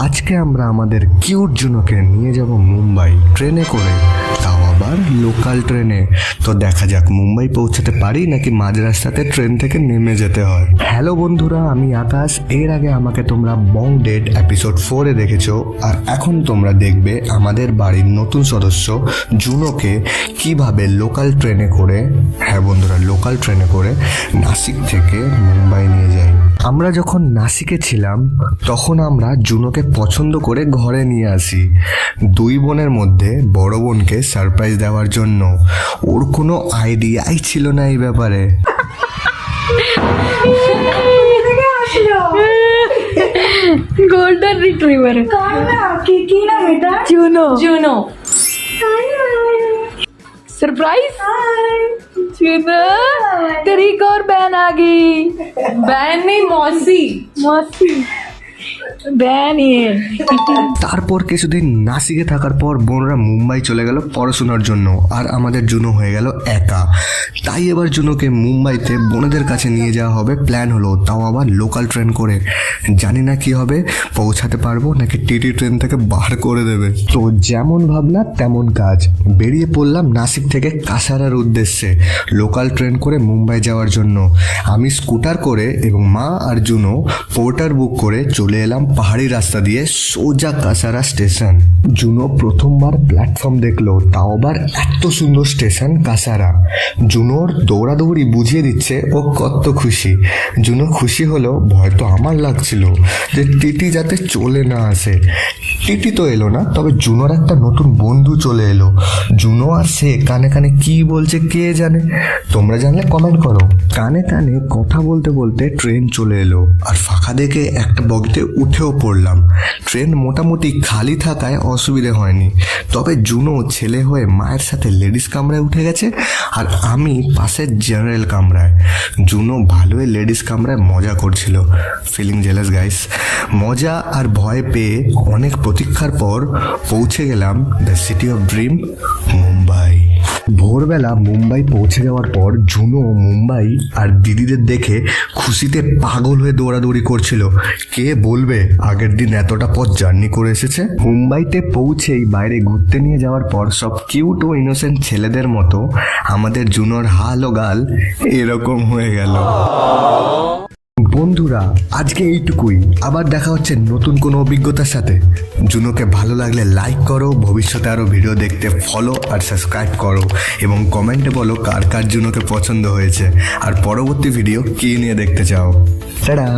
আজকে আমরা আমাদের কিউট জুনোকে নিয়ে যাব মুম্বাই ট্রেনে করে, তাও আবার লোকাল ট্রেনে। তো দেখা যাক মুম্বাই পৌঁছাতে পারি নাকি মাঝ রাস্তাতে ট্রেন থেকে নেমে যেতে হয়। হ্যালো বন্ধুরা, আমি আকাশ। এর আগে আমাকে তোমরা বং ডেট এপিসোড 4-এ দেখেছো, আর এখন তোমরা দেখবে আমাদের বাড়ির নতুন সদস্য জুনোকে কিভাবে লোকাল ট্রেনে করে, হ্যাঁ বন্ধুরা, লোকাল ট্রেনে করে নাসিক থেকে মুম্বাই নিয়ে যাই। আমরা যখন নাসিকে ছিলাম তখন আমরা জুনোকে পছন্দ করে ঘরে নিয়ে আসি, দুই বোনের মধ্যে বড় বোনকে সারপ্রাইজ দেওয়ার জন্য। ওর কোনো আইডিয়াই ছিল না এই ব্যাপারে। गोल्डन रिट्रीवर की नाम बेटा? जूनो जूनो सरप्राइज जूनो तेरी एक और बहन आ गई। बहन नहीं मौसी मौसी बहन ही है। তারপর কিছুদিন নাসিকে থাকার পর বোনরা মুম্বাই চলে গেল পড়াশোনার জন্য, আর আমাদের জুনো হয়ে গেল একা। তাই এবার জুনোকে মুম্বাইতে বোনেদের কাছে নিয়ে যাওয়া হবে প্ল্যান হলো, তাও আবার লোকাল ট্রেন করে। জানি না কি হবে, পৌঁছাতে পারবো নাকি টিটি ট্রেন থেকে বার করে দেবে। তো যেমন ভাবনা তেমন কাজ, বেরিয়ে পড়লাম নাসিক থেকে কাসারার উদ্দেশ্যে লোকাল ট্রেন করে মুম্বাই যাওয়ার জন্য। আমি স্কুটার করে এবং মা আর জুনো পোর্টার বুক করে চলে এলাম পাহাড়ি রাস্তা দিয়ে সোজা কাসারা স্টেশন। জুনো প্রথমবার প্ল্যাটফর্ম দেখলো, তাও আবার এত সুন্দর স্টেশন কাসারা। জুনোর দৌড়াদৌড়ি বুঝিয়ে দিচ্ছে ও কত খুশি। জুনো খুশি হলো, ভয় তো আমার লাগছিল যে টিটি যাতে চলে না আসে। টিটি তো এলো না, তবে জুনোর একটা নতুন বন্ধু চলে এলো। জুনো আর সে কানে কানে কি বলছে কে জানে, তোমরা জানলে কমেন্ট করো। কানে কানে কথা বলতে বলতে ট্রেন চলে এলো, আর ফাঁকা দেখে একটা বগিতে উঠেও পড়লাম। ট্রেন মোটামুটি খালি থাকায় অসুবিধে হয়নি, তবে জুনো ছেলে হয়ে মায়ের সাথে লেডিস কামরায় উঠে গেছে, আর আমি পাশের জেনারেল কামরায়। জুনো ভালোই লেডিস কামরায় মজা করছিল। Feeling jealous guys. মজা আর ভয় পেয়ে অনেক প্রতীক্ষার পর পৌঁছে গেলাম the city of dream, Mumbai. ভোরবেলা মুম্বাই পৌঁছে যাওয়ার পর জুনো মুম্বাই আর দিদিদের দেখে খুশিতে পাগল হয়ে দৌড়াদৌড়ি করছিল। কে বলবে আগের দিন এতটা পথ জার্নি করে এসেছে। মুম্বাইতে পৌঁছেই বাইরে ঘুরতে নিয়ে যাওয়ার পর সব কিউট ও ইনোসেন্ট ছেলেদের মতো আমাদের জুনোর হাল ও গাল এরকম হয়ে গেল। বন্ধুরা, আজকে এইটুকুই। আবার দেখা হচ্ছে নতুন কোনো অভিজ্ঞতার সাথে। জুনোকে ভালো লাগলে লাইক করো, ভবিষ্যতে আরও ভিডিও দেখতে ফলো আর সাবস্ক্রাইব করো, এবং কমেন্টে বলো কার কার জুনোকে পছন্দ হয়েছে আর পরবর্তী ভিডিও কী নিয়ে দেখতে চাও। টাটা।